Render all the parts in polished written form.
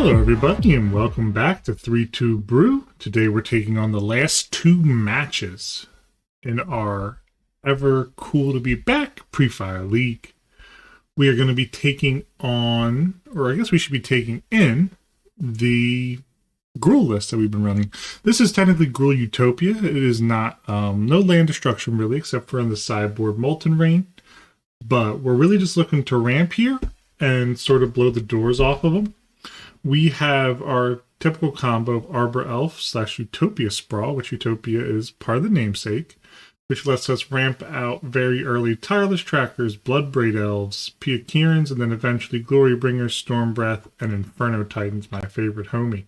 Hello everybody and welcome back to 3-2 Brew. Today we're taking on the last two matches in our ever cool to be back pre-fire league. We are going to be taking on, or I guess we should be taking in, the Gruul list that we've been running. This is technically Gruul Utopia. It is not, no land destruction really, except for on the sideboard Molten Rain. But we're really just looking to ramp here and sort of blow the doors off of them. We have our typical combo of Arbor Elf / Utopia Sprawl, which Utopia is part of the namesake, which lets us ramp out very early Tireless Trackers, Bloodbraid Elves, Pia Kierans, and then eventually Glorybringers, Stormbreath, and Inferno Titans, my favorite homie.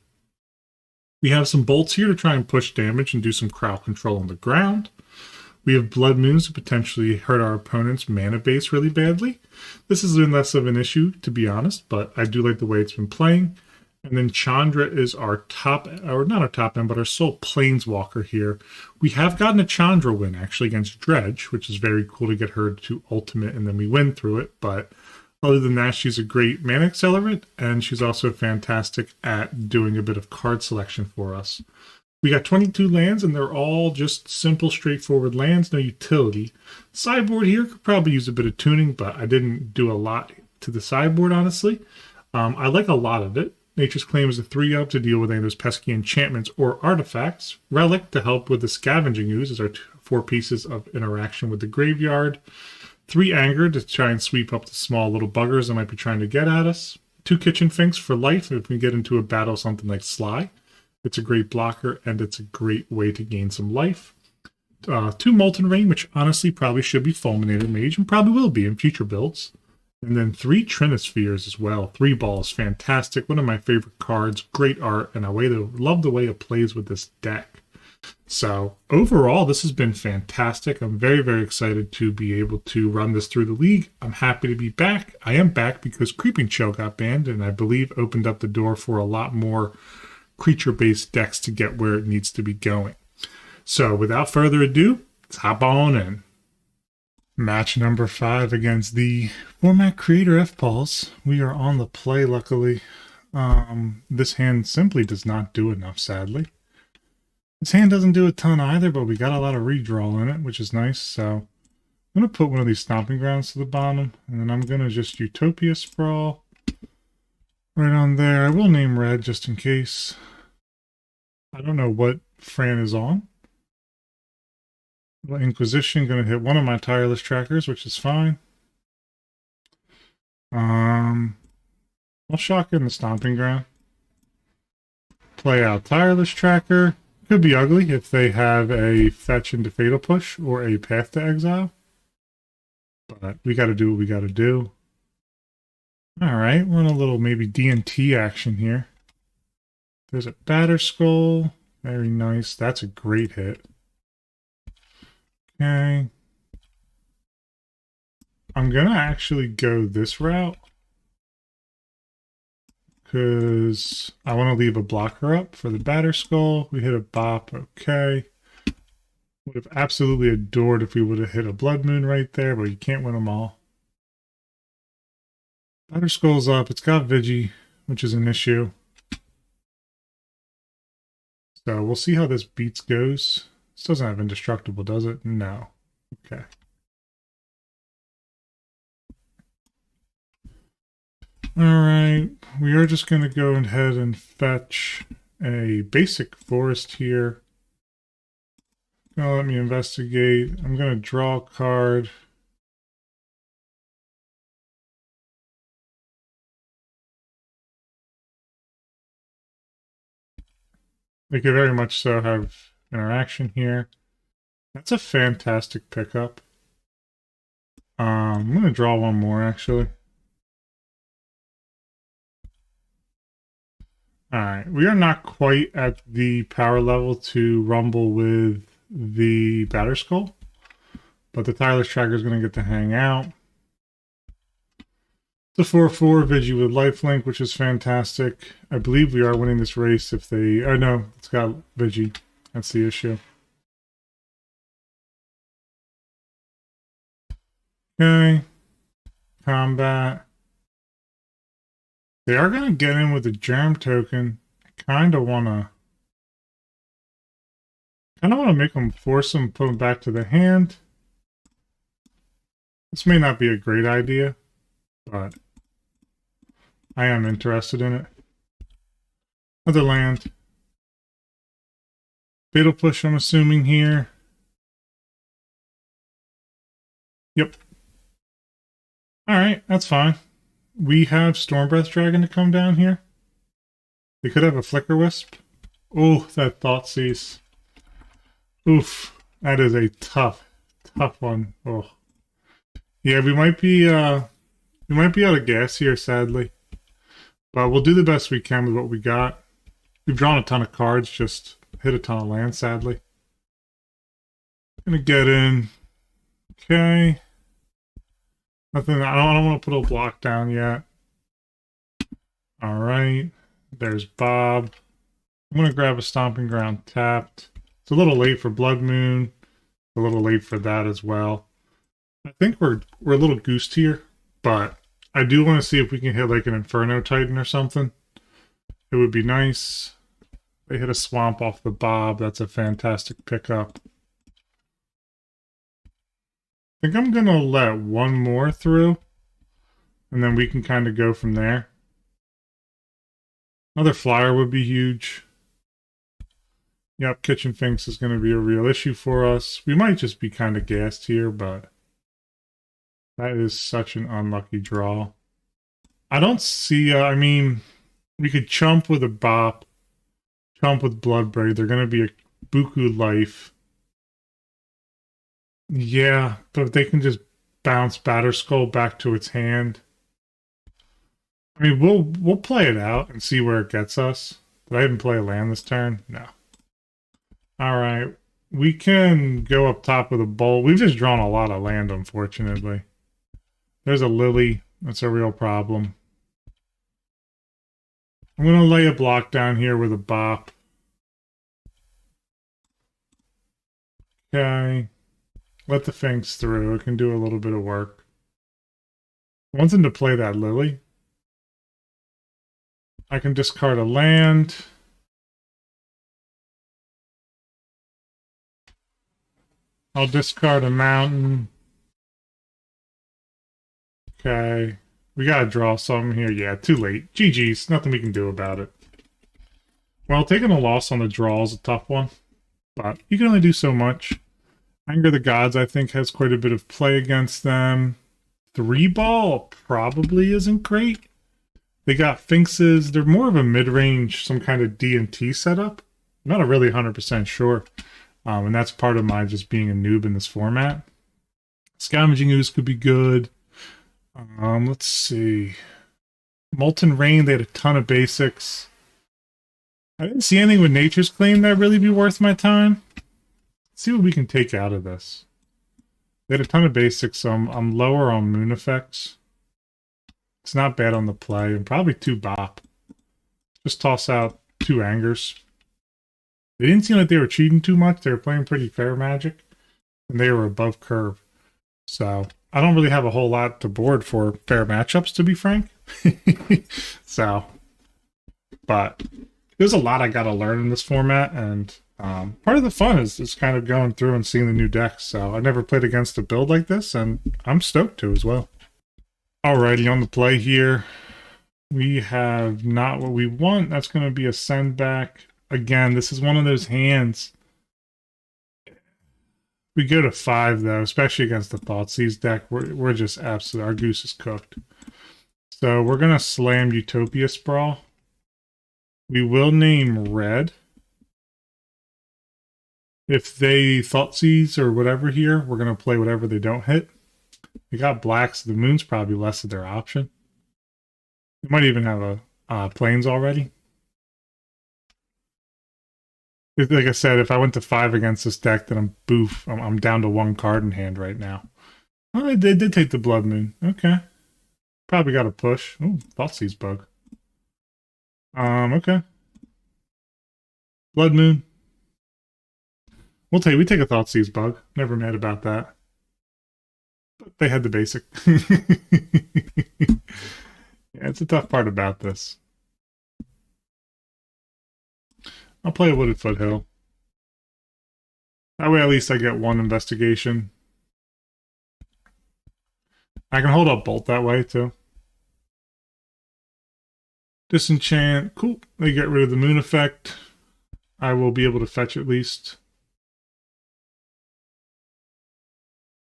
We have some bolts here to try and push damage and do some crowd control on the ground. We have Blood Moons to potentially hurt our opponent's mana base really badly. This has been less of an issue, to be honest, but I do like the way it's been playing. And then Chandra is our top, or not our top end, but our sole Planeswalker here. We have gotten a Chandra win, actually, against Dredge, which is very cool to get her to ultimate, and then we win through it. But other than that, she's a great mana accelerant, and she's also fantastic at doing a bit of card selection for us. We got 22 lands, and they're all just simple, straightforward lands, no utility. Sideboard here could probably use a bit of tuning, but I didn't do a lot to the sideboard, honestly. I like a lot of it. Nature's Claim is a 3-up to deal with any of those pesky enchantments or artifacts. Relic to help with the Scavenging Ooze is our 4 pieces of interaction with the graveyard. 3 Anger to try and sweep up the small little buggers that might be trying to get at us. 2 Kitchen Finks for life if we get into a battle something like Sly. It's a great blocker, and it's a great way to gain some life. 2 Molten Rain, which honestly probably should be Fulminator Mage, and probably will be in future builds. And then 3 Trinispheres as well. 3 balls, fantastic. One of my favorite cards, great art, and I love the way it plays with this deck. So overall, this has been fantastic. I'm very, very excited to be able to run this through the league. I'm happy to be back. I am back because Creeping Chill got banned, and I believe opened up the door for a lot more creature-based decks to get where it needs to be going. So without further ado, let's hop on in. Match number 5 against the format creator F-Balls. We are on the play, luckily. This hand simply does not do enough, sadly. This hand doesn't do a ton either, but we got a lot of redraw in it, which is nice. So I'm going to put one of these Stomping Grounds to the bottom, and then I'm going to just Utopia Sprawl right on there. I will name red just in case. I don't know what Fran is on. Inquisition going to hit one of my Tireless Trackers, which is fine. I'll shock in the Stomping Ground. Play out Tireless Tracker. Could be ugly if they have a fetch into Fatal Push or a Path to Exile. But we got to do what we got to do. Alright, we're in a little maybe D&T action here. There's a Batter Skull. Very nice. That's a great hit. Okay. I'm going to actually go this route because I want to leave a blocker up for the Batter Skull. We hit a bop. Okay. Would have absolutely adored if we would have hit a Blood Moon right there, but you can't win them all. Batter Skull's up. It's got Vigi, which is an issue. So we'll see how this beats goes. This doesn't have Indestructible, does it? No. Okay. Alright, we are just going to go ahead and fetch a basic forest here. Gonna let me investigate. I'm going to draw a card. They could very much so have interaction here. That's a fantastic pickup. I'm going to draw one more, actually. Alright, we are not quite at the power level to rumble with the Batter Skull, but the Tireless Tracker is going to get to hang out. The 4/4 Vigi with lifelink, which is fantastic. I believe we are winning this race if they... Oh no, it's got Vigi. That's the issue. Okay. Combat. They are going to get in with a germ token. I kind of want to make them force them, put them back to the hand. This may not be a great idea, but I am interested in it. Other land. Fatal push, I'm assuming here. Yep. Alright, that's fine. We have Stormbreath Dragon to come down here. They could have a Flicker Wisp. Oh, that Thoughtseize. Oof. That is a tough one. Oh. Yeah, we might be out of gas here, sadly. But we'll do the best we can with what we got. We've drawn a ton of cards, just hit a ton of land, sadly. Gonna get in. Okay. Nothing. I don't want to put a block down yet. All right. There's Bob. I'm gonna grab a Stomping Ground tapped. It's a little late for Blood Moon. A little late for that as well. I think we're a little goosed here, but I do want to see if we can hit like an Inferno Titan or something. It would be nice. They hit a Swamp off the Bob. That's a fantastic pickup. I think I'm gonna let one more through, and then we can kind of go from there. Another flyer would be huge. Yep, Kitchen Finks is going to be a real issue for us. We might just be kind of gassed here, but that is such an unlucky draw. I don't see, I mean, we could chump with a Bop, chump with Bloodbraid. They're going to be a Buku Life. Yeah, but they can just bounce Batterskull back to its hand. I mean, we'll play it out and see where it gets us. Did I even play a land this turn? No. Alright, we can go up top with a bowl. We've just drawn a lot of land, unfortunately. There's a Lily. That's a real problem. I'm going to lay a block down here with a Bop. Okay. Let the Finks through. It can do a little bit of work. I want them to play that Lily. I can discard a land. I'll discard a mountain. Okay. We gotta draw something here. Yeah, too late. GG's. Nothing we can do about it. Well, taking a loss on the draw is a tough one. But you can only do so much. Anger the Gods, I think, has quite a bit of play against them. 3-ball probably isn't great. They got Finks's. They're more of a mid-range, some kind of D&T setup. I'm not really 100% sure. And that's part of my just being a noob in this format. Scavenging Ooze could be good. Let's see. Molten Rain, they had a ton of basics. I didn't see anything with Nature's Claim that really be worth my time. Let's see what we can take out of this. They had a ton of basics, so I'm lower on Moon Effects. It's not bad on the play, and probably 2 Bop. Just toss out 2 Angers. They didn't seem like they were cheating too much. They were playing pretty fair Magic, and they were above curve. So I don't really have a whole lot to board for fair matchups, to be frank. So, but there's a lot I got to learn in this format, and part of the fun is kind of going through and seeing the new decks. So I've never played against a build like this, and I'm stoked to as well. Alrighty, on the play here, we have not what we want. That's going to be a send back. Again, this is one of those hands. We go to 5, though, especially against the Thoughtseize deck. We're just absolutely... Our goose is cooked. So we're going to slam Utopia Sprawl. We will name red. If they Thoughtseize or whatever here, we're going to play whatever they don't hit. They got blacks. The moon's probably less of their option. They might even have a plains already. Like I said, if I went to 5 against this deck, then I'm down to 1 card in hand right now. Oh, they did take the Blood Moon. Okay. Probably got a push. Oh, Thoughtseize Bug. Okay. Blood Moon. We take a Thoughtseize Bug. Never mad about that. But they had the basic. Yeah, it's a tough part about this. I'll play a Wooded Foothill. That way at least I get one investigation. I can hold up Bolt that way too. Disenchant. Cool. They get rid of the moon effect. I will be able to fetch at least.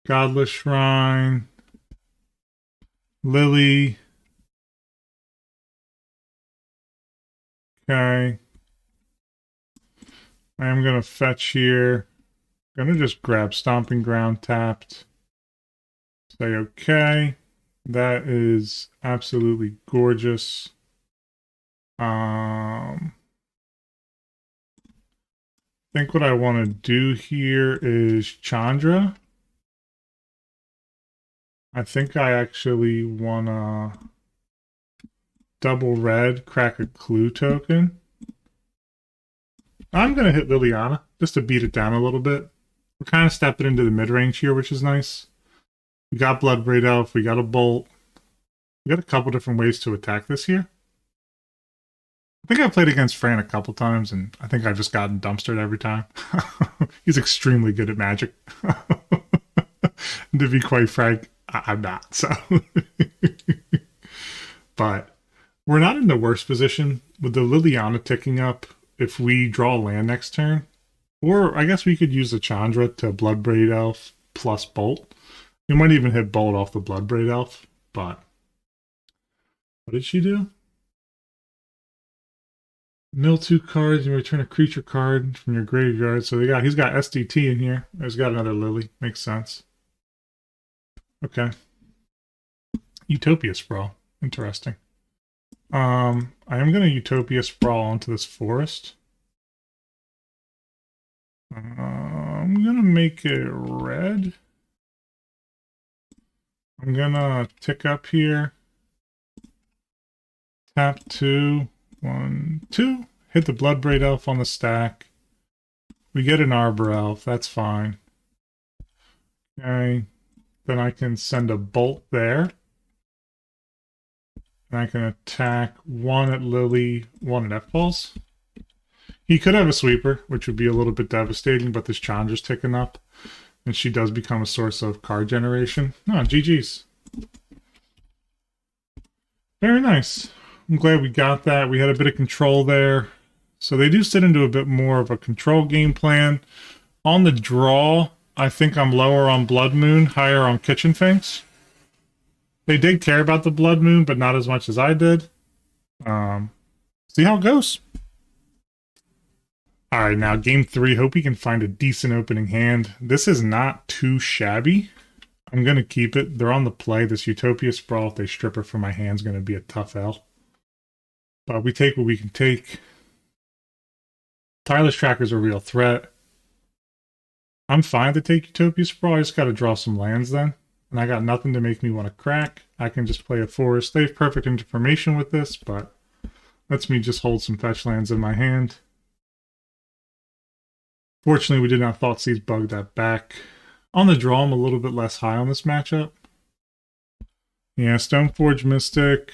Godless Shrine. Lily. Okay. I am going to fetch here. I'm going to just grab Stomping Ground tapped. Say okay. That is absolutely gorgeous. I think what I want to do here is Chandra. I think I actually want to double red, crack a clue token. I'm going to hit Liliana just to beat it down a little bit. We're kind of stepping into the mid-range here, which is nice. We got Bloodbraid Elf, we got a Bolt. We got a couple different ways to attack this here. I think I've played against Fran a couple times, and I think I've just gotten dumpstered every time. He's extremely good at Magic. To be quite frank, I'm not, so. But we're not in the worst position with the Liliana ticking up if we draw a land next turn. Or I guess we could use the Chandra to Bloodbraid Elf plus Bolt. We might even hit Bolt off the Bloodbraid Elf, but what did she do? Mill 2 cards and return a creature card from your graveyard. So he's got SDT in here. He's got another Lily. Makes sense. Okay. Utopia Sprawl. Interesting. I am gonna Utopia Sprawl onto this forest. I'm gonna make it red. I'm gonna tick up here. Tap 2. 1, 2. Hit the Bloodbraid Elf on the stack. We get an Arbor Elf. That's fine. Okay. Then I can send a Bolt there. And I can attack 1 at Lily, 1 at F-Balls. He could have a Sweeper, which would be a little bit devastating, but this Chandra's ticking up. And she does become a source of card generation. Oh, GG's. Very nice. I'm glad we got that. We had a bit of control there. So they do sit into a bit more of a control game plan. On the draw, I think I'm lower on Blood Moon, higher on Kitchen Finks. They did care about the Blood Moon, but not as much as I did. See how it goes. All right, now game 3. Hope we can find a decent opening hand. This is not too shabby. I'm going to keep it. They're on the play. This Utopia Sprawl, if they strip it from my hand, is going to be a tough L. But we take what we can take. Tireless Tracker's a real threat. I'm fine to take Utopia Sprawl. I just got to draw some lands then. And I got nothing to make me want to crack. I can just play a forest. They have perfect information with this, but lets me just hold some fetch lands in my hand. Fortunately, we did not Thoughtseize bug that back. On the draw, I'm a little bit less high on this matchup. Yeah, Stoneforge Mystic.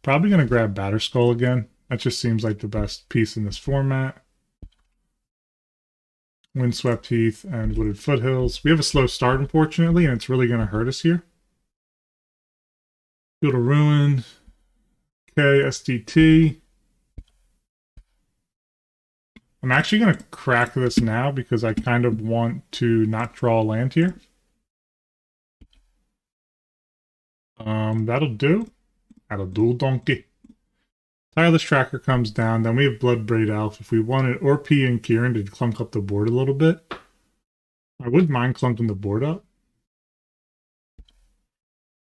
Probably going to grab Batterskull again. That just seems like the best piece in this format. Windswept Heath and Wooded Foothills. We have a slow start, unfortunately, and it's really going to hurt us here. Field of Ruin. Okay, SDT. I'm actually going to crack this now because I kind of want to not draw a land here. That'll do. That'll do, donkey. Tireless Tracker comes down. Then we have Bloodbraid Elf. If we wanted Orpy and Kieran to clunk up the board a little bit, I wouldn't mind clunking the board up.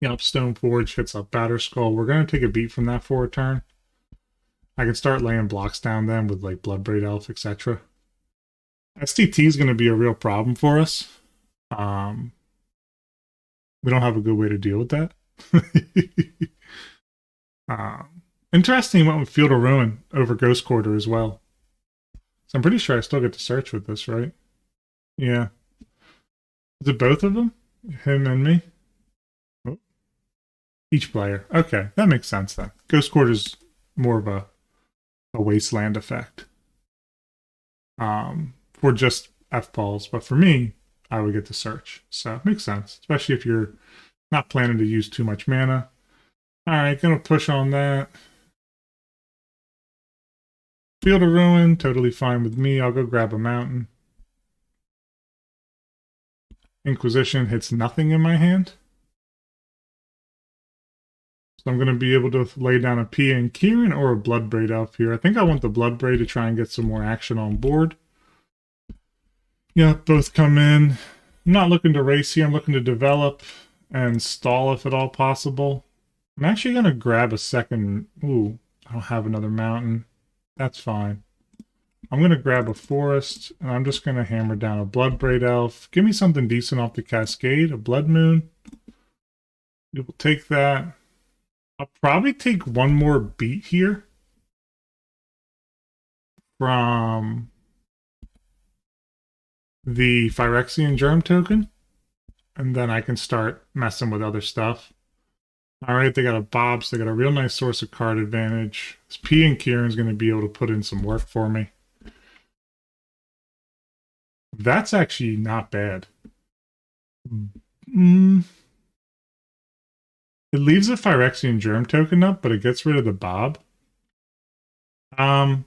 Yep, Stoneforge hits up Batterskull. We're going to take a beat from that for a turn. I can start laying blocks down then with like Bloodbraid Elf, etc. SDT is going to be a real problem for us. We don't have a good way to deal with that. Interesting, went with Field of Ruin over Ghost Quarter as well. So I'm pretty sure I still get to search with this, right? Yeah. Is it both of them? Him and me? Oh. Each player. Okay, that makes sense then. Ghost Court is more of a wasteland effect. For just F-balls, but for me, I would get to search. So it makes sense, especially if you're not planning to use too much mana. All right, gonna push on that. Field of Ruin, totally fine with me. I'll go grab a mountain. Inquisition hits nothing in my hand. So I'm going to be able to lay down a Pia and Kieran or a Bloodbraid Elf here. I think I want the Bloodbraid to try and get some more action on board. Yeah, both come in. I'm not looking to race here. I'm looking to develop and stall if at all possible. I'm actually going to grab a second. Ooh, I don't have another mountain. That's fine. I'm going to grab a forest, and I'm just going to hammer down a Bloodbraid Elf. Give me something decent off the Cascade, a Blood Moon. We will take that. I'll probably take one more beat here from the Phyrexian Germ token, and then I can start messing with other stuff. All right, they got a Bob, so they got a real nice source of card advantage. This P and Kieran's going to be able to put in some work for me. That's actually not bad. It leaves the Phyrexian Germ token up, but it gets rid of the Bob. No,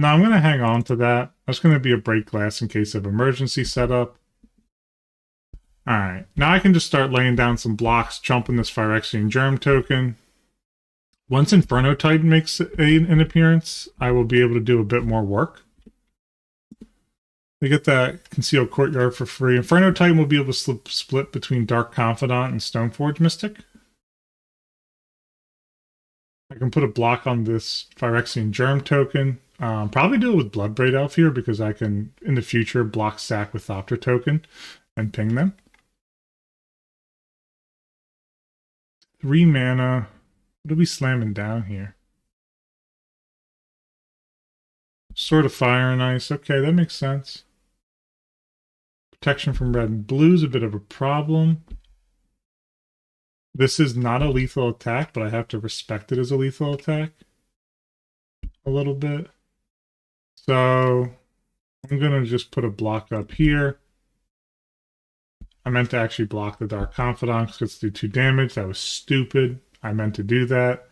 I'm going to hang on to that. That's going to be a break glass in case of emergency setup. Alright, now I can just start laying down some blocks, jumping this Phyrexian Germ token. Once Inferno Titan makes an appearance, I will be able to do a bit more work. They get that Concealed Courtyard for free. Inferno Titan will be able to split between Dark Confidant and Stoneforge Mystic. I can put a block on this Phyrexian Germ token. Probably do it with Bloodbraid Elf here because I can, in the future, block sack with Thopter token and ping them. 3 mana. What are we slamming down here? Sword of Fire and Ice. Okay, that makes sense. Protection from red and blue is a bit of a problem. This is not a lethal attack, but I have to respect it as a lethal attack a little bit. So I'm going to just put a block up here. I meant to actually block the Dark Confidant because it's do 2 damage. That was stupid. I meant to do that.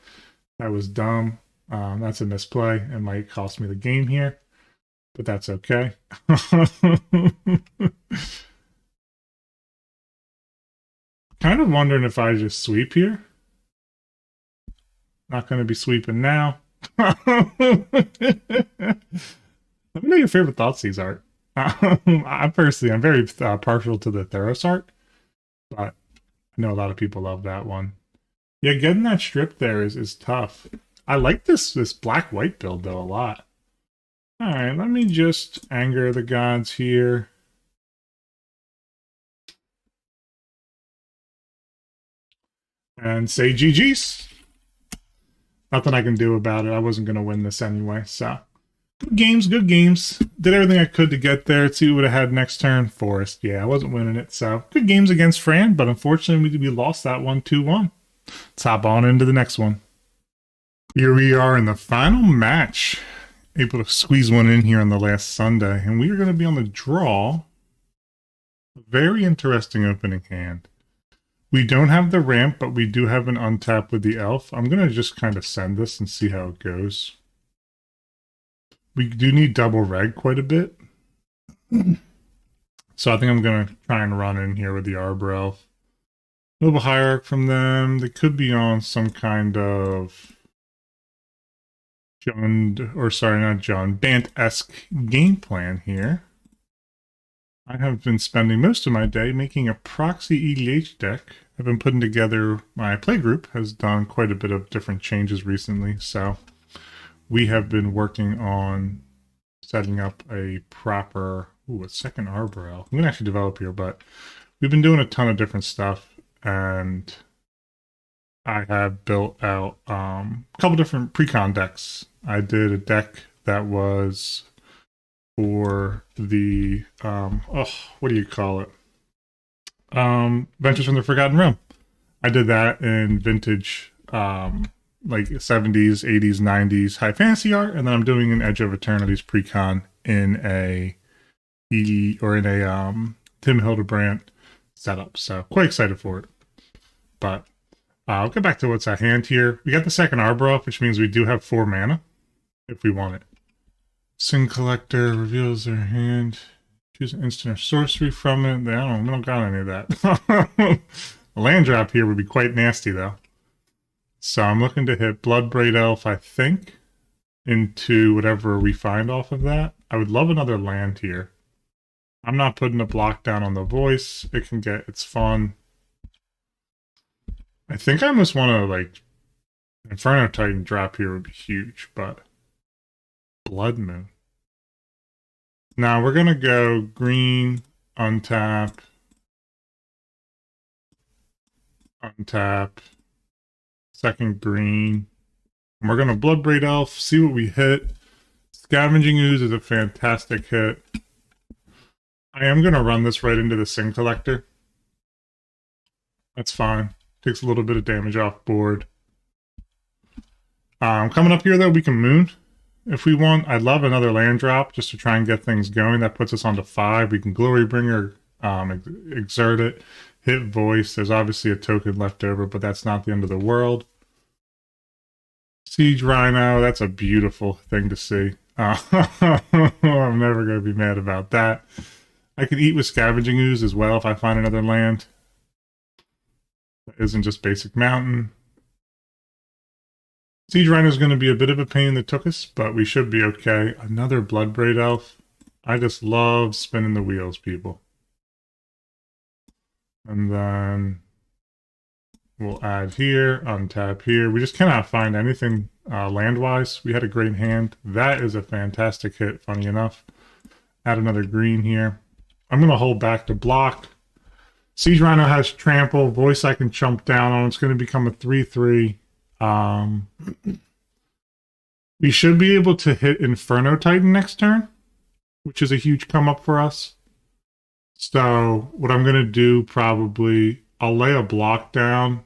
That was dumb. That's a misplay. It might cost me the game here, but that's okay. Kind of wondering if I just sweep here. Not going to be sweeping now. Let me know your favorite thoughts, these art. I'm very partial to the Theros art, but I know a lot of people love that one. Yeah, getting that strip there is tough. I like this black-white build, though, a lot. Alright, let me just anger the gods here. And say GG's. Nothing I can do about it. I wasn't going to win this anyway, so. Good games, good games. Did everything I could to get there. Let's see what I had next turn. Forest. Yeah, I wasn't winning it, so. Good games against Fran, but unfortunately we lost that one 2-1. Let's hop on into the next one. Here we are in the final match. Able to squeeze one in here on the last Sunday, and we are going to be on the draw. A very interesting opening hand. We don't have the ramp, but we do have an untap with the elf. I'm going to just kind of send this and see how it goes. We do need double reg quite a bit. So I think I'm going to try and run in here with the Arbor Elf. Noble Hierarch from them. They could be on some kind of Bant-esque game plan here. I have been spending most of my day making a proxy EDH deck. I've been putting together, my playgroup has done quite a bit of different changes recently, so we have been working on setting up a proper, a second Arbor Elf. I'm going to actually develop here, but we've been doing a ton of different stuff, and I have built out a couple different precon decks. I did a deck that was for the, what do you call it? Ventures from the Forgotten Realm. I did that in vintage, like 70s, 80s, 90s high fantasy art, and then I'm doing an Edge of Eternity's precon in a Tim Hildebrandt setup. So quite excited for it. But I'll get back to what's at hand here. We got the second Arbor off, which means we do have 4 mana if we want it. Sin Collector reveals their hand. Choose an instant or sorcery from it. We don't got any of that. A land drop here would be quite nasty, though. So I'm looking to hit Bloodbraid Elf, I think, into whatever we find off of that. I would love another land here. I'm not putting a block down on the voice. It's fun. I think I almost want to, like, Inferno Titan drop here would be huge, but Blood Moon. Now we're going to go green, untap, second green. And we're going to Bloodbraid Elf, see what we hit. Scavenging Ooze is a fantastic hit. I am going to run this right into the Sin Collector. That's fine. Takes a little bit of damage off board. Coming up here, though, we can Moon if we want. I'd love another land drop just to try and get things going. That puts us on to 5. We can Glorybringer, exert it, hit Voice. There's obviously a token left over, but that's not the end of the world. Siege Rhino, that's a beautiful thing to see. I'm never going to be mad about that. I could eat with Scavenging Ooze as well if I find another land. That isn't just basic mountain. Siege Rhino is going to be a bit of a pain in the tuchus, but we should be okay. Another Bloodbraid Elf. I just love spinning the wheels, people. And then we'll add here, untap here. We just cannot find anything land-wise. We had a great hand. That is a fantastic hit, funny enough. Add another green here. I'm going to hold back to block. Siege Rhino has trample. Voice I can chump down on. It's going to become a 3/3. We should be able to hit Inferno Titan next turn, which is a huge come up for us. So what I'm going to do probably, I'll lay a block down.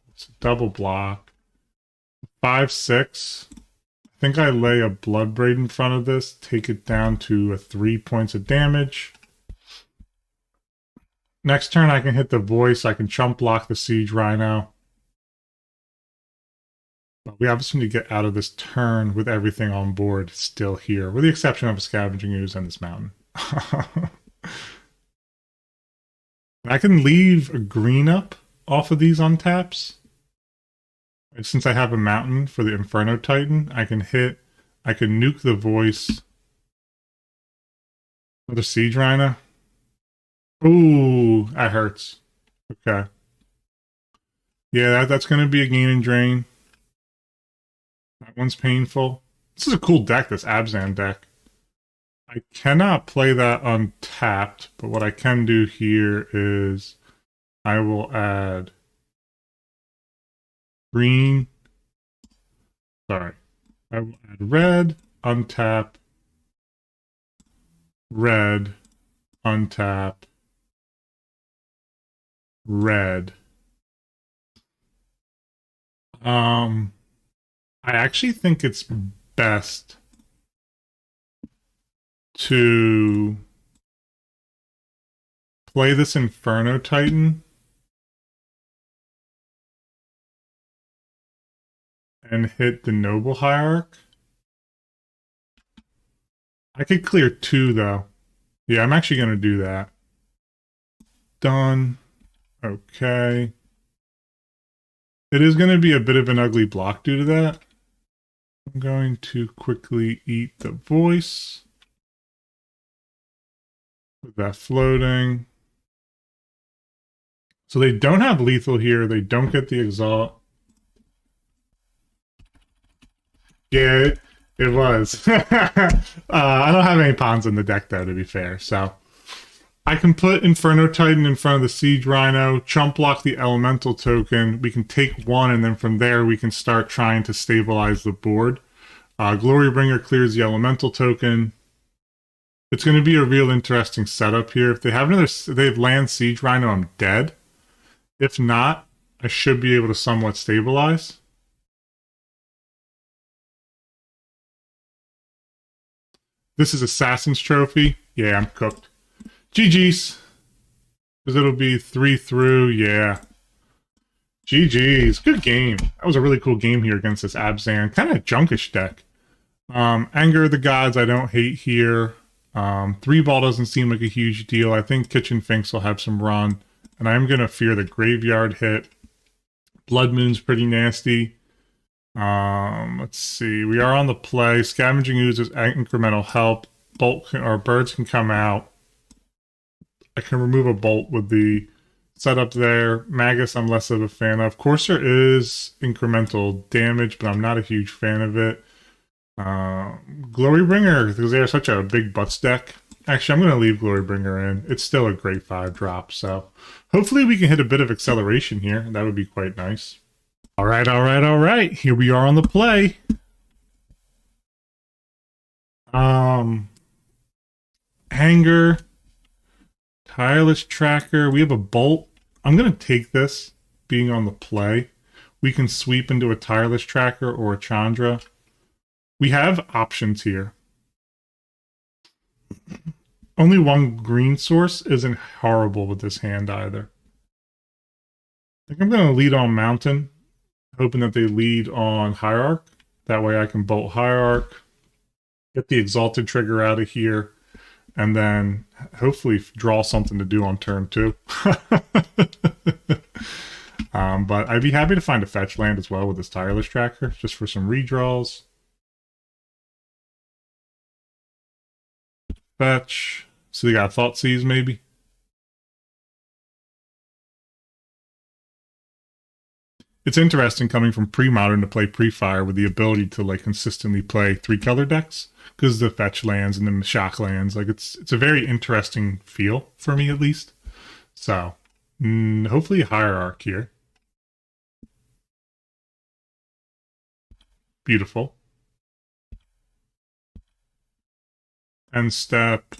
It's a double block. 5/6. I think I lay a Bloodbraid in front of this, take it down to 3 points of damage. Next turn I can hit the Voice, I can chump block the Siege Rhino. But we obviously need to get out of this turn with everything on board still here, with the exception of a Scavenging Ooze and this mountain. I can leave a green up off of these untaps. And since I have a mountain for the Inferno Titan, I can nuke the Voice. Another Siege Rhino. Ooh, that hurts. Okay. Yeah, that's going to be a gain and drain. That one's painful. This is a cool deck, this Abzan deck. I cannot play that untapped, but what I can do here is I will add green. Sorry. I will add red, untap, red, untap, red. I actually think it's best to play this Inferno Titan and hit the Noble Hierarch. I could clear 2 though. Yeah, I'm actually going to do that. Done. Okay. It is going to be a bit of an ugly block due to that. I'm going to quickly eat the Voice. With that floating. So they don't have lethal here. They don't get the Exalt. Yeah, it was. I don't have any pawns in the deck though, to be fair. So I can put Inferno Titan in front of the Siege Rhino, chump block the Elemental token. We can take 1, and then from there we can start trying to stabilize the board. Glorybringer clears the Elemental token. It's going to be a real interesting setup here. If they have land Siege Rhino, I'm dead. If not, I should be able to somewhat stabilize. This is Assassin's Trophy. Yeah, I'm cooked. GG's. Because it'll be 3 through. Yeah. GG's. Good game. That was a really cool game here against this Abzan. Kind of junkish deck. Anger of the Gods, I don't hate here. 3-ball doesn't seem like a huge deal. I think Kitchen Finks will have some run. And I'm going to fear the Graveyard hit. Blood Moon's pretty nasty. Let's see. We are on the play. Scavenging Ooze is incremental help. Or birds can come out. I can remove a bolt with the setup there. Magus, I'm less of a fan of. Courser is incremental damage, but I'm not a huge fan of it. Glorybringer, because they're such a big butts deck. Actually, I'm going to leave Glorybringer in. It's still a great 5 drop, so hopefully we can hit a bit of acceleration here. That would be quite nice. All right, all right, all right. Here we are on the play. Hanger, Tireless Tracker. We have a Bolt. I'm going to take this, being on the play. We can sweep into a Tireless Tracker or a Chandra. We have options here. Only one green source isn't horrible with this hand either. I think I'm going to lead on Mountain, hoping that they lead on Hierarch. That way I can Bolt Hierarch, get the Exalted trigger out of here, and then hopefully draw something to do on turn 2. But I'd be happy to find a fetch land as well with this Tireless Tracker, just for some redraws. Fetch. So they got Thoughtseize maybe? It's interesting coming from pre-modern to play pre-fire with the ability to like consistently play 3-color decks because the fetch lands and the shock lands. Like it's a very interesting feel for me at least. So hopefully a Hierarch here. Beautiful. End step,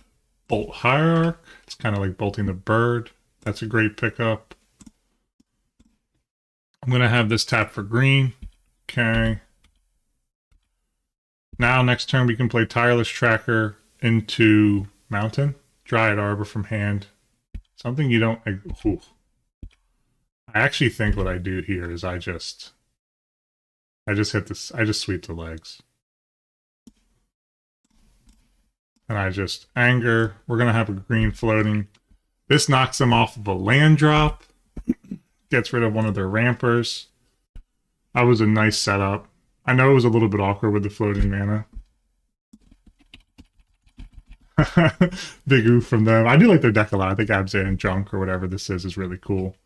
Bolt Hierarch. It's kind of like bolting the bird. That's a great pickup. I'm going to have this tap for green. Okay. Now, next turn, we can play Tireless Tracker into Mountain. Dryad Arbor from hand. Something you don't... Ooh. I actually think what I do here is I just hit this... I just sweep the legs. And I just anger. We're going to have a green floating. This knocks them off of a land drop. Gets rid of one of their rampers. That was a nice setup. I know it was a little bit awkward with the floating mana. Big oof from them. I do like their deck a lot. I think Abzan Junk or whatever this is really cool.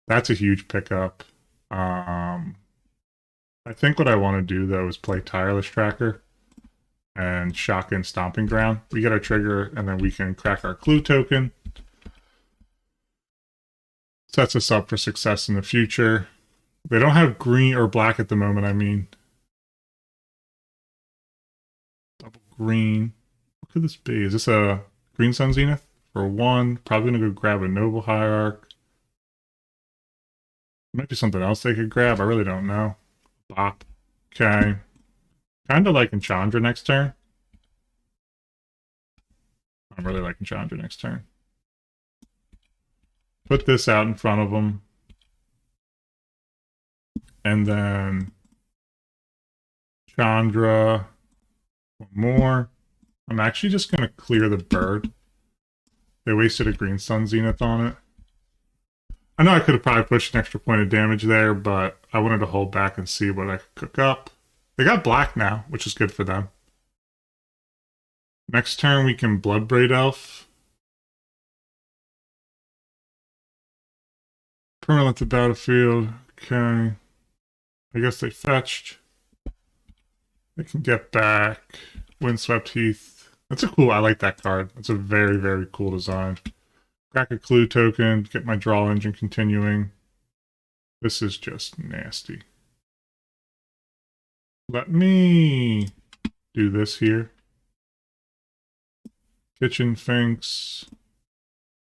That's a huge pickup. I think what I want to do, though, is play Tireless Tracker and Shotgun Stomping Ground. We get our trigger, and then we can crack our Clue token. Sets us up for success in the future. They don't have green or black at the moment, I mean. Double green. What could this be? Is this a Green Sun Zenith? For 1. Probably going to go grab a Noble Hierarch. Might be something else they could grab. I really don't know. Bop. Okay. Kind of liking Chandra next turn. I'm really liking Chandra next turn. Put this out in front of them. And then Chandra. One more. I'm actually just going to clear the bird. They wasted a Green Sun Zenith on it. I know I could have probably pushed an extra point of damage there, but I wanted to hold back and see what I could cook up. They got black now, which is good for them. Next turn we can Bloodbraid Elf. Permanent to battlefield. Okay. I guess they fetched. They can get back. Windswept Heath. That's a cool, I like that card. That's a very, very cool design. Crack a Clue token, get my draw engine continuing. This is just nasty. Let me do this here. Kitchen Finks.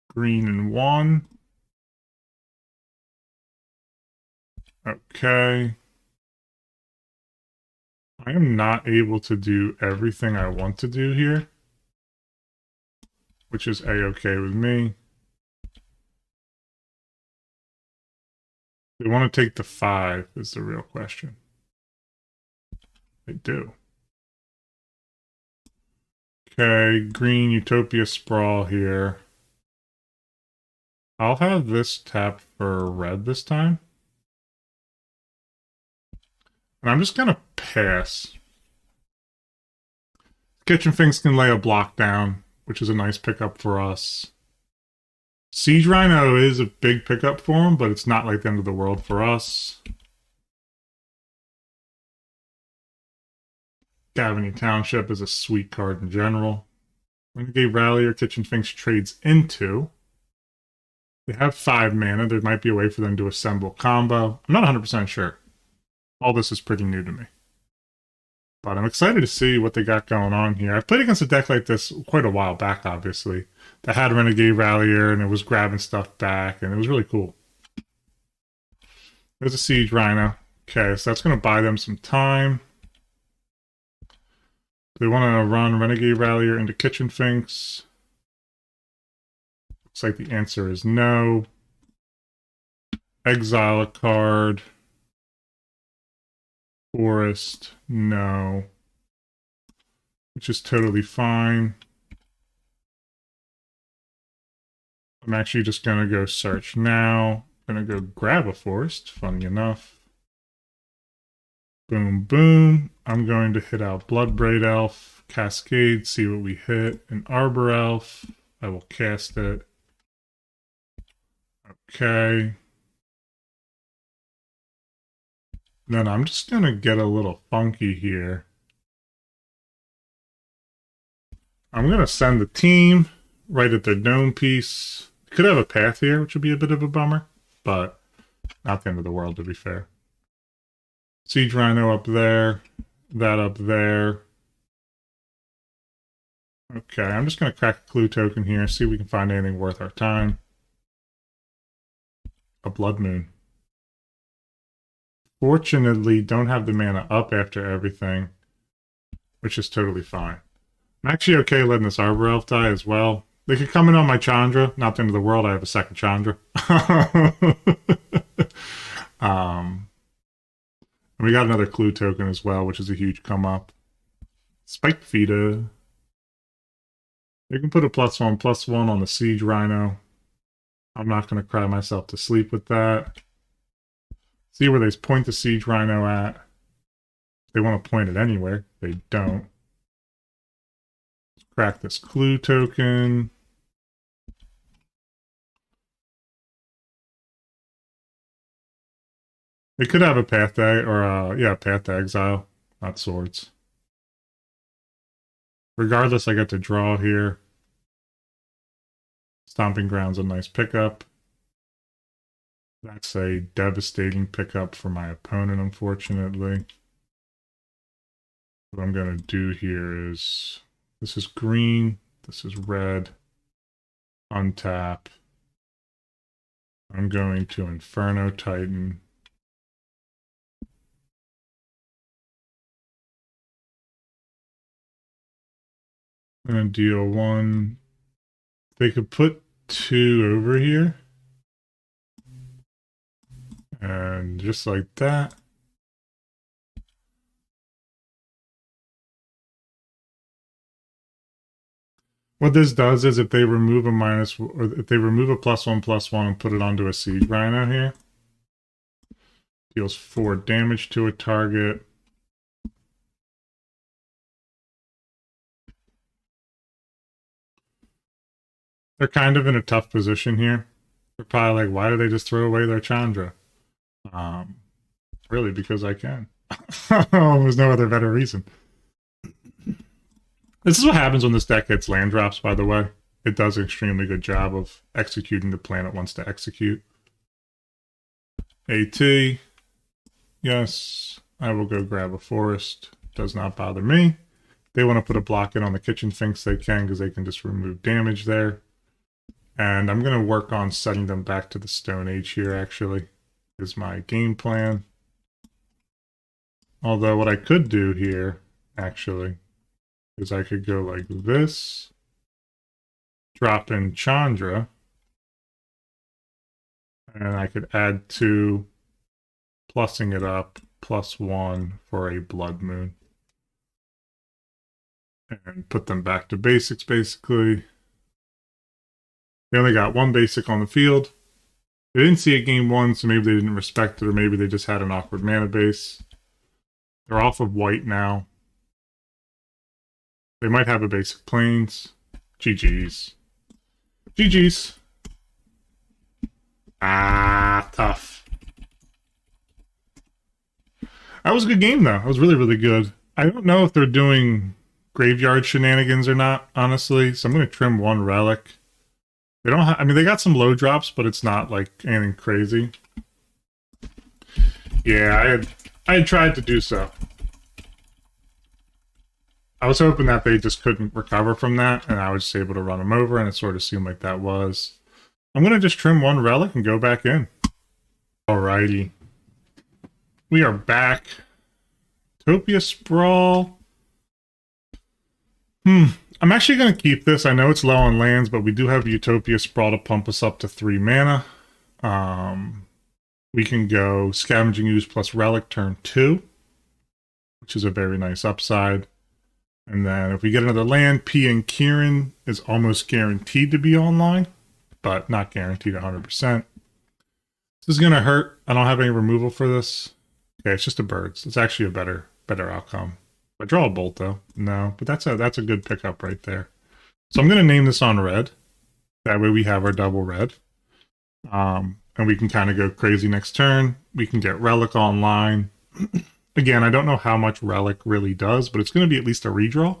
Green and 1. Okay. I am not able to do everything I want to do here, which is a-okay with me. They want to take the 5 is the real question. They do. Okay, green Utopia Sprawl here. I'll have this tap for red this time. And I'm just going to pass. Kitchen Finks can lay a block down, which is a nice pickup for us. Siege Rhino is a big pickup for him, but it's not like the end of the world for us. Gavany Township is a sweet card in general. Renegade Rallier, Kitchen Finks trades into. They have 5 mana. There might be a way for them to assemble combo. I'm not 100% sure. All this is pretty new to me. But I'm excited to see what they got going on here. I've played against a deck like this quite a while back, obviously, that had Renegade Rallier and it was grabbing stuff back, and it was really cool. There's a Siege Rhino. Okay, so that's going to buy them some time. They want to run Renegade Rallier into Kitchen Finks. Looks like the answer is no. Exile a card. Forest, no. Which is totally fine. I'm actually just going to go search now. I'm going to go grab a forest, funny enough. Boom, boom. I'm going to hit out Bloodbraid Elf, Cascade, see what we hit. An Arbor Elf. I will cast it. Okay. Then I'm just going to get a little funky here. I'm going to send the team right at their dome piece. Could have a path here, which would be a bit of a bummer, but not the end of the world, to be fair. Siege Rhino up there, that up there. Okay, I'm just going to crack a clue token here, see if we can find anything worth our time. A Blood Moon. Fortunately, don't have the mana up after everything, which is totally fine. I'm actually okay letting this Arbor Elf die as well. They could come in on my Chandra. Not the end of the world. I have a second Chandra. And we got another clue token as well, which is a huge come up. Spike Feeder. You can put a +1/+1 on the Siege Rhino. I'm not going to cry myself to sleep with that. See where they point the Siege Rhino at. They want to point it anywhere. They don't. Let's crack this clue token. They could have a Path to, or yeah, Path to Exile, not Swords. Regardless, I get to draw here. Stomping Ground's a nice pickup. That's a devastating pickup for my opponent, unfortunately. What I'm going to do here is, this is green, this is red, untap. I'm going to Inferno Titan. I'm going to deal 1. They could put 2 over here. And just like that. What this does is if they remove a or if they remove a +1/+1 and put it onto a Siege Rhino here, deals 4 damage to a target. They're kind of in a tough position here. They're probably like, why did they just throw away their Chandra? Really, because I can. There's no other better reason. This is what happens when this deck hits land drops, by the way. It does an extremely good job of executing the plan it wants to execute. AT. Yes, I will go grab a forest. Does not bother me. They want to put a block in on the Kitchen Finks, they can, because they can just remove damage there. And I'm going to work on setting them back to the Stone Age here, actually. is my game plan. Although what I could do here, actually, is I could go like this, drop in Chandra, and I could add 2, plussing it up, +1 for a Blood Moon. And put them back to basics, basically. They only got 1 basic on the field. They didn't see it game 1, so maybe they didn't respect it, or maybe they just had an awkward mana base. They're off of white now. They might have a basic plains. GG's. GG's. Ah, tough. That was a good game, though. It was really, really good. I don't know if they're doing graveyard shenanigans or not, honestly. So I'm going to trim 1 relic. They don't have, I mean, they got some low drops, but it's not like anything crazy. Yeah, I had tried to do so. I was hoping that they just couldn't recover from that, and I was just able to run them over, and it sort of seemed like that was. I'm going to just trim 1 relic and go back in. Alrighty. We are back. Utopia Sprawl. I'm actually going to keep this. I know it's low on lands, but we do have Utopia Sprawl to pump us up to 3 mana. We can go Scavenging Ooze plus Relic turn 2, which is a very nice upside. And then if we get another land, P and Kieran is almost guaranteed to be online, but not guaranteed 100%. This is going to hurt. I don't have any removal for this. Okay, it's just a birds. It's actually a better outcome. If I draw a bolt, though, no. But that's a good pickup right there. So I'm going to name this on red. That way we have our double red. And we can kind of go crazy next turn. We can get Relic online. Again, I don't know how much Relic really does, but it's going to be at least a redraw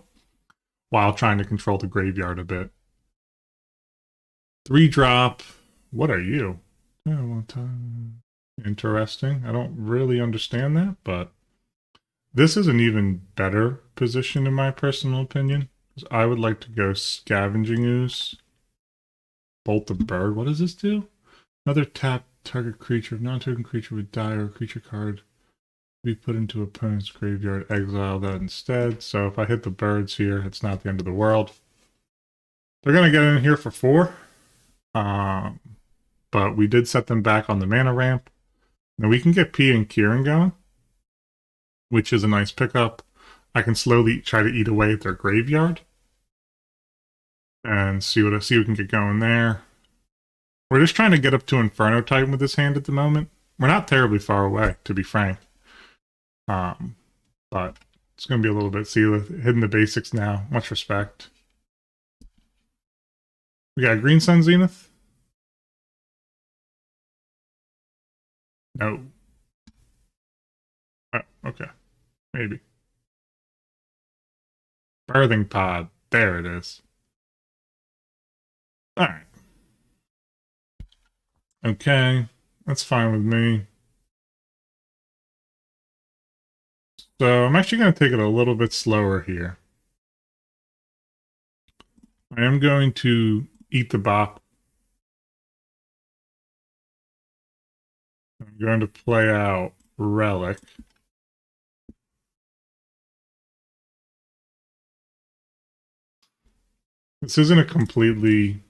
while trying to control the graveyard a bit. 3-drop. What are you? Interesting. I don't really understand that, but this is an even better position in my personal opinion. I would like to go Scavenging Ooze. Bolt the Bird. What does this do? Another tap target creature. If non-token creature would die or a creature card be put into opponent's graveyard, exile that instead. So if I hit the birds here, it's not the end of the world. They're going to get in here for 4. But we did set them back on the mana ramp. Now we can get P and Kieran going, which is a nice pickup. I can slowly try to eat away at their graveyard and see what we can get going there. We're just trying to get up to Inferno Titan with this hand at the moment. We're not terribly far away, to be frank. But it's going to be a little bit, see, hitting the basics now. Much respect. We got Green Sun Zenith. No. Oh, okay. Maybe. Birthing Pod. There it is. Alright. Okay. That's fine with me. So I'm actually going to take it a little bit slower here. I am going to eat the bop. I'm going to play out Relic. This isn't a completely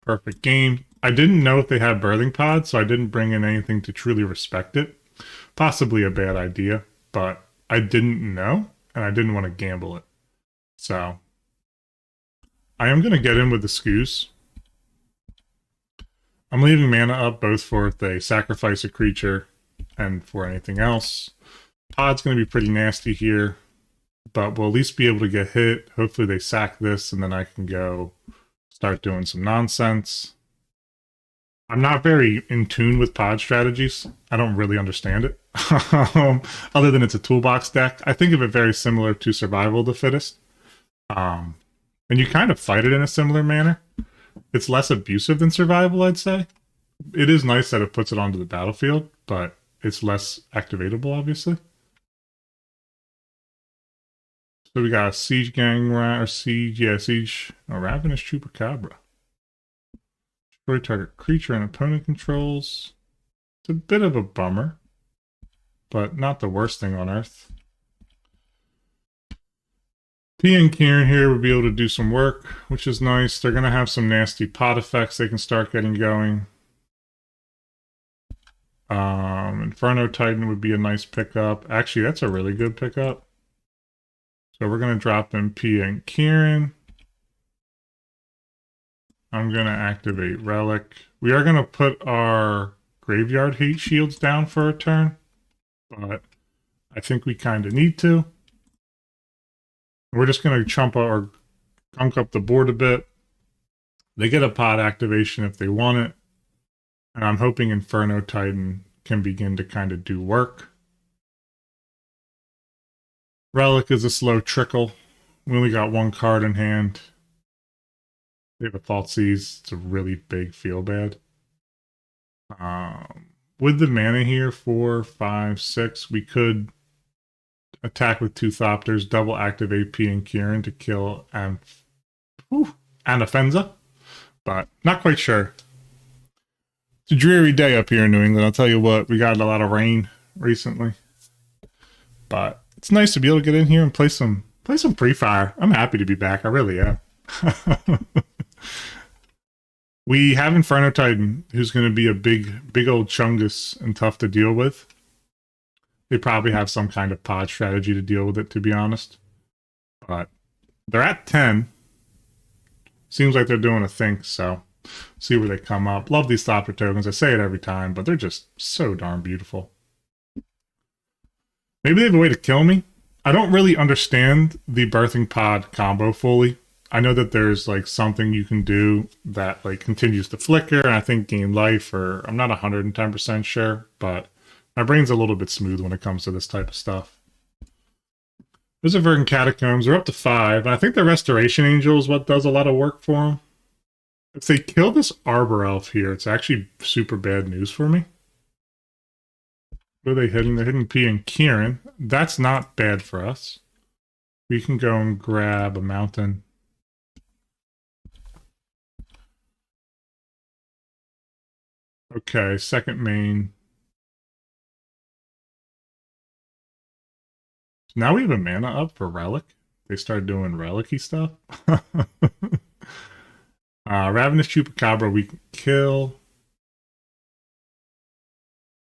perfect game. I didn't know if they had Birthing Pods, so I didn't bring in anything to truly respect it. Possibly a bad idea, but I didn't know, and I didn't want to gamble it. So I am going to get in with the Scoos. I'm leaving mana up both for if they sacrifice a creature and for anything else. Pod's going to be pretty nasty here, but we'll at least be able to get hit. Hopefully they sack this, and then I can go start doing some nonsense. I'm not very in tune with pod strategies. I don't really understand it. Other than it's a toolbox deck. I think of it very similar to Survival of the Fittest. And you kind of fight it in a similar manner. It's less abusive than Survival, I'd say. It is nice that it puts it onto the battlefield, but it's less activatable, obviously. So we got a Siege Gang, or Siege, yeah, Siege, a Ravenous Chupacabra. Destroy target creature and opponent controls. It's a bit of a bummer, but not the worst thing on earth. P and Kieran here would be able to do some work, which is nice. They're going to have some nasty pot effects they can start getting going. Inferno Titan would be a nice pickup. Actually, that's a really good pickup. So we're going to drop in P and Kieran. I'm going to activate Relic. We are going to put our Graveyard Hate Shields down for a turn, but I think we kind of need to. We're just going to chump or gunk up the board a bit. They get a pot activation if they want it, and I'm hoping Inferno Titan can begin to kind of do work. Relic is a slow trickle. We only got one card in hand. They have a Thoughtseize. It's a really big feel bad. With the mana here, 4, 5, 6, we could attack with 2 Thopters, double activate P and Kieran to kill Anafenza, but not quite sure. It's a dreary day up here in New England. I'll tell you what, we got a lot of rain recently, but it's nice to be able to get in here and play some pre-fire. I'm happy to be back. I really am. We have Inferno Titan, who's going to be a big old chungus and tough to deal with. They probably have some kind of pod strategy to deal with it, to be honest. But they're at 10. Seems like they're doing a think, so see where they come up. Love these Thopter tokens. I say it every time, but they're just so darn beautiful. Maybe they have a way to kill me. I don't really understand the Birthing Pod combo fully. I know that there's like something you can do that like continues to flicker and I think gain life, or I'm not 110% sure, but my brain's a little bit smooth when it comes to this type of stuff. There's a Verdant Catacombs. They're up to 5, and I think the Restoration Angel is what does a lot of work for them. If they kill this Arbor Elf here, it's actually super bad news for me. What are they hitting? They're hitting P and Kieran. That's not bad for us. We can go and grab a mountain. Okay, second main. Now we have a mana up for Relic. They start doing Relic-y stuff. Ravenous Chupacabra we can kill.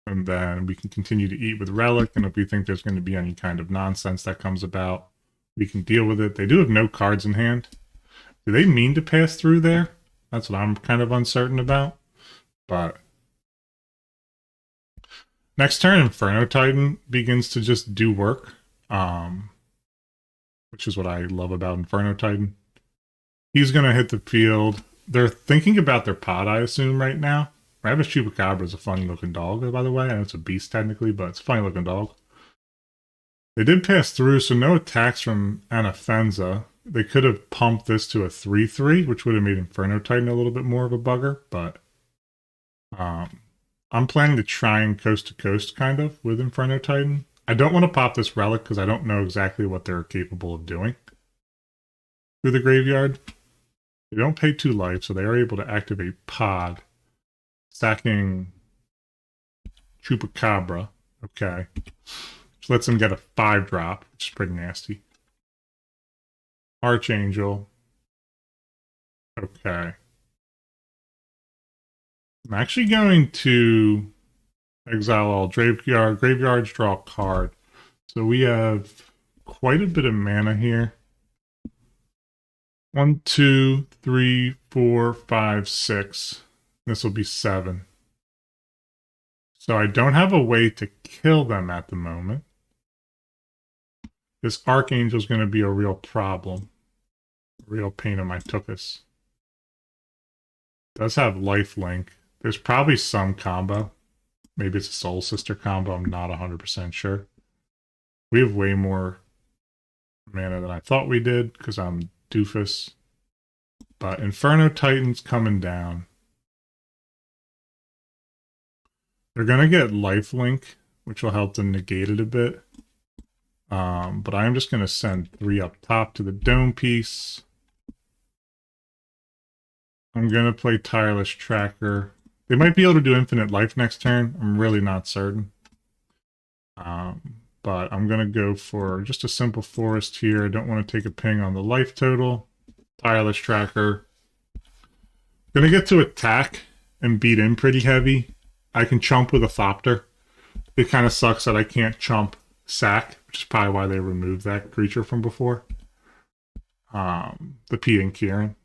And then we can continue to eat with Relic, and if we think there's going to be any kind of nonsense that comes about, we can deal with it. They do have no cards in hand. Do they mean to pass through there? That's what I'm kind of uncertain about. But next turn, Inferno Titan begins to just do work, which is what I love about Inferno Titan. He's going to hit the field. They're thinking about their pod, I assume, right now. Ravenous Chupacabra is a funny-looking dog, by the way. I know it's a beast, technically, but it's a funny-looking dog. They did pass through, so no attacks from Anafenza. They could have pumped this to a 3-3, which would have made Inferno Titan a little bit more of a bugger, but I'm planning to try and coast-to-coast, kind of, with Inferno Titan. I don't want to pop this Relic, because I don't know exactly what they're capable of doing through the graveyard. They don't pay 2 life, so they are able to activate Pod. Stacking Chupacabra. Okay. Which lets him get a 5-drop, which is pretty nasty. Archangel. Okay. I'm actually going to exile all graveyards, draw a card. So we have quite a bit of mana here. 1, 2, 3, 4, 5, 6. This will be 7. So I don't have a way to kill them at the moment. This Archangel is going to be a real problem. A real pain in my tuchus. Does have lifelink. There's probably some combo. Maybe it's a Soul Sister combo. I'm not 100% sure. We have way more mana than I thought we did because I'm doofus. But Inferno Titan's coming down. They're going to get lifelink, which will help them negate it a bit. But I'm just going to send 3 up top to the dome piece. I'm going to play Tireless Tracker. They might be able to do infinite life next turn. I'm really not certain. But I'm going to go for just a simple forest here. I don't want to take a ping on the life total. Tireless Tracker. Going to get to attack and beat in pretty heavy. I can chump with a Thopter. It kind of sucks that I can't chump Sack, which is probably why they removed that creature from before. The P and Kieran.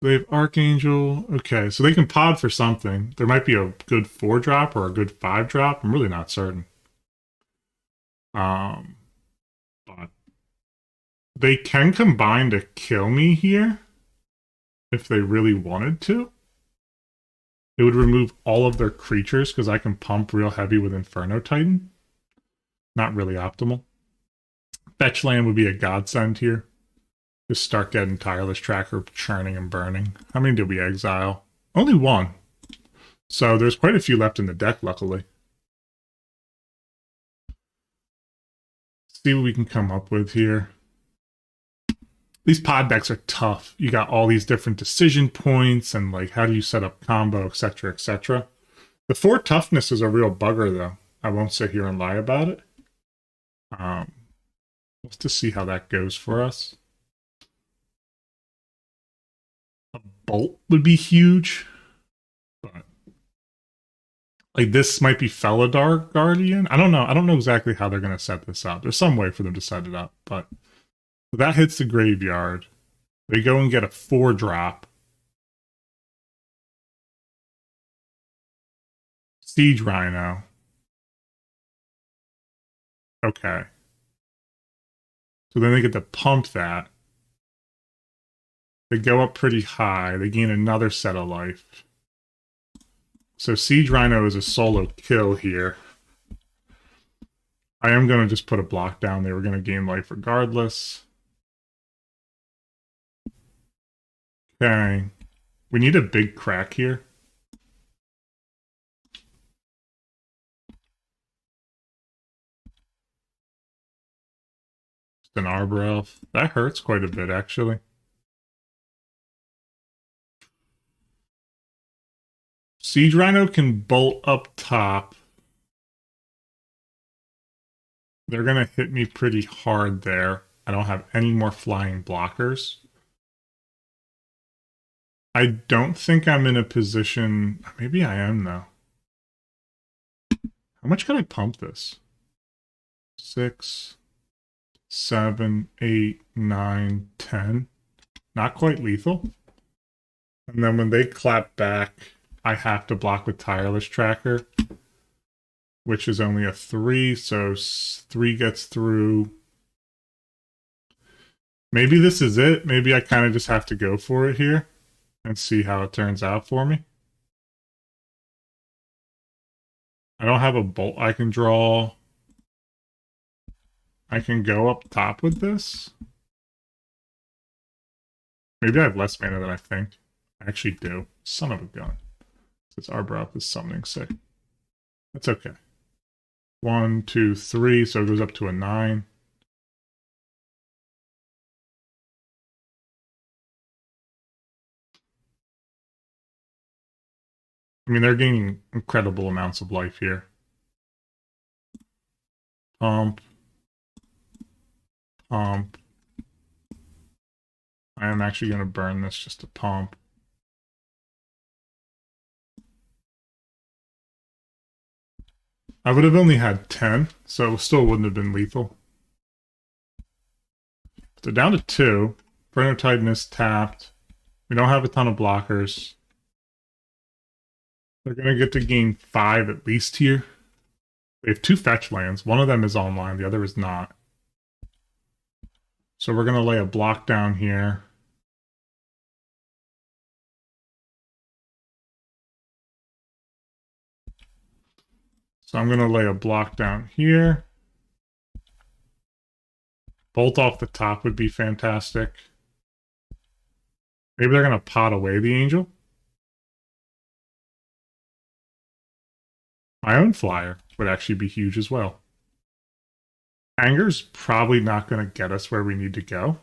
They have Archangel. Okay, so they can pod for something. There might be a good 4-drop or a good 5-drop. I'm really not certain. But they can combine to kill me here if they really wanted to. It would remove all of their creatures because I can pump real heavy with Inferno Titan. Not really optimal. Fetch land would be a godsend here. Just start getting Tireless Tracker churning and burning. How many did we exile? Only one. So there's quite a few left in the deck, luckily. See what we can come up with here. These pod decks are tough. You got all these different decision points and like how do you set up combo, etc., etc. The 4 toughness is a real bugger, though. I won't sit here and lie about it. Let's just see how that goes for us. A bolt would be huge, but like this might be Felidar Guardian. I don't know. I don't know exactly how they're going to set this up. There's some way for them to set it up, but that hits the graveyard. They go and get a 4-drop. Siege Rhino. Okay. So then they get to pump that. They go up pretty high. They gain another set of life. So Siege Rhino is a solo kill here. I am going to just put a block down. They were going to gain life regardless. Okay. We need a big crack here. Just an Arbor Elf. That hurts quite a bit, actually. Siege Rhino can bolt up top. They're going to hit me pretty hard there. I don't have any more flying blockers. I don't think I'm in a position... Maybe I am, though. How much can I pump this? 6, 7, 8, 9, 10. Not quite lethal. And then when they clap back, I have to block with Tireless Tracker, which is only a 3, so 3 gets through. Maybe this is it. Maybe I kind of just have to go for it here and see how it turns out for me. I don't have a bolt I can draw. I can go up top with this. Maybe I have less mana than I think. I actually do. Son of a gun. This Arbor Elf is summoning sick. That's okay. 1, 2, 3, so it goes up to a 9. I mean, they're gaining incredible amounts of life here. Pump. Pump. I am actually going to burn this just to pump. I would have only had 10, so it still wouldn't have been lethal. But they're down to 2. Inferno Titan is tapped. We don't have a ton of blockers. They're going to get to gain 5 at least here. They have 2 fetch lands. One of them is online, the other is not. So we're going to lay a block down here. So I'm going to lay a block down here. Bolt off the top would be fantastic. Maybe they're going to pot away the angel. My own flyer would actually be huge as well. Anger's probably not going to get us where we need to go.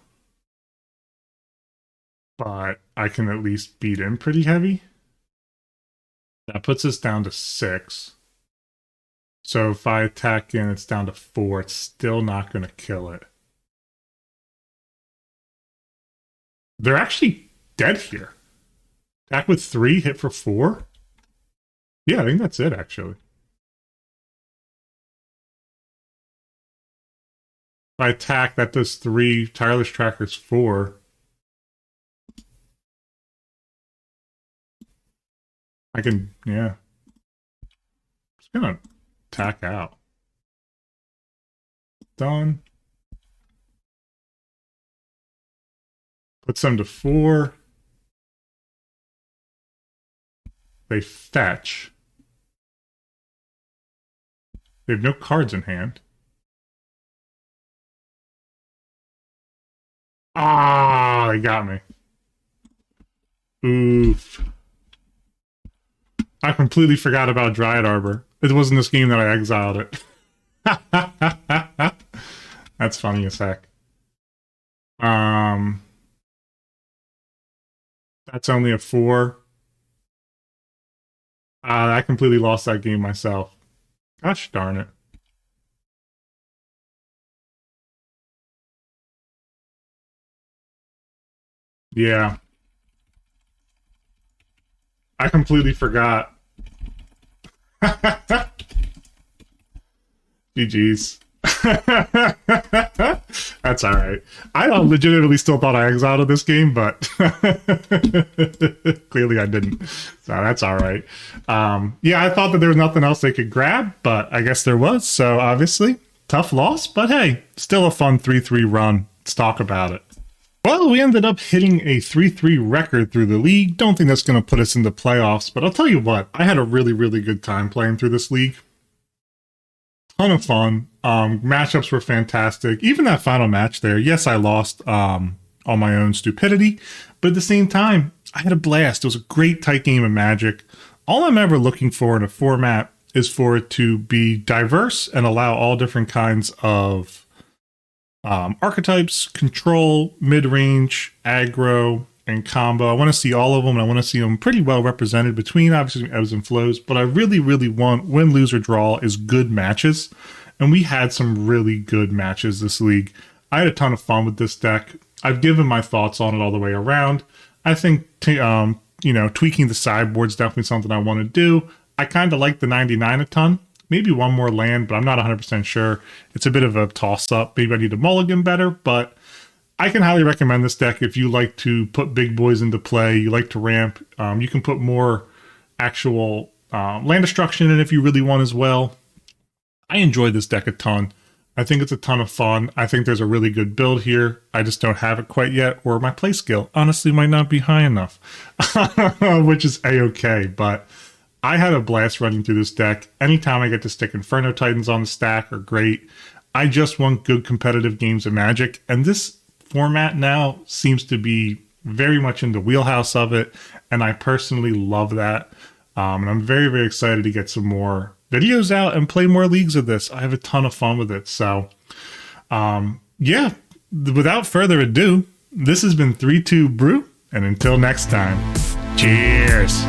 but I can at least beat him pretty heavy. That puts us down to 6. So if I attack in, it's down to 4. It's still not going to kill it. They're actually dead here. Attack with 3, hit for 4. Yeah, I think that's it, actually. If I attack, that does 3. Tireless Tracker's 4. I can, yeah. Just gonna attack out. Done. Puts them to 4. They fetch. They have no cards in hand. Ah, they got me. Oof. I completely forgot about Dryad Arbor. It wasn't this game that I exiled it. That's funny as heck. That's only a 4. I completely lost that game myself. Gosh darn it. Yeah. I completely forgot. GG's. That's alright. I legitimately still thought I exiled this game, but clearly I didn't. So that's alright. Yeah, I thought that there was nothing else they could grab, but I guess there was. So obviously, tough loss, but hey, still a fun 3-3 run. Let's talk about it. Well, we ended up hitting a 3-3 record through the league. Don't think that's going to put us into playoffs, but I'll tell you what, I had a really, really good time playing through this league. Ton of fun. Matchups were fantastic. Even that final match there, yes, I lost on my own stupidity, but at the same time, I had a blast. It was a great tight game of Magic. All I'm ever looking for in a format is for it to be diverse and allow all different kinds of archetypes, control, mid-range, aggro, and combo. I want to see all of them, and I want to see them pretty well represented between, obviously, ebbs and flows. But I really, really want win, lose, or draw is good matches. And we had some really good matches this league. I had a ton of fun with this deck. I've given my thoughts on it all the way around. I think, tweaking the sideboard is definitely something I want to do. I kind of like the 99 a ton. Maybe one more land, but I'm not 100% sure. It's a bit of a toss-up. Maybe I need to mulligan better, but I can highly recommend this deck if you like to put big boys into play, you like to ramp. You can put more actual land destruction in if you really want as well. I enjoy this deck a ton. I think it's a ton of fun. I think there's a really good build here. I just don't have it quite yet, or my play skill honestly might not be high enough, which is a-okay, but I had a blast running through this deck. Anytime I get to stick Inferno Titans on the stack are great. I just want good competitive games of Magic, and this format now seems to be very much in the wheelhouse of it, and I personally love that. And I'm very, very excited to get some more videos out and play more leagues of this. I have a ton of fun with it. So, yeah, without further ado, this has been 3-2 Brew, and until next time, cheers!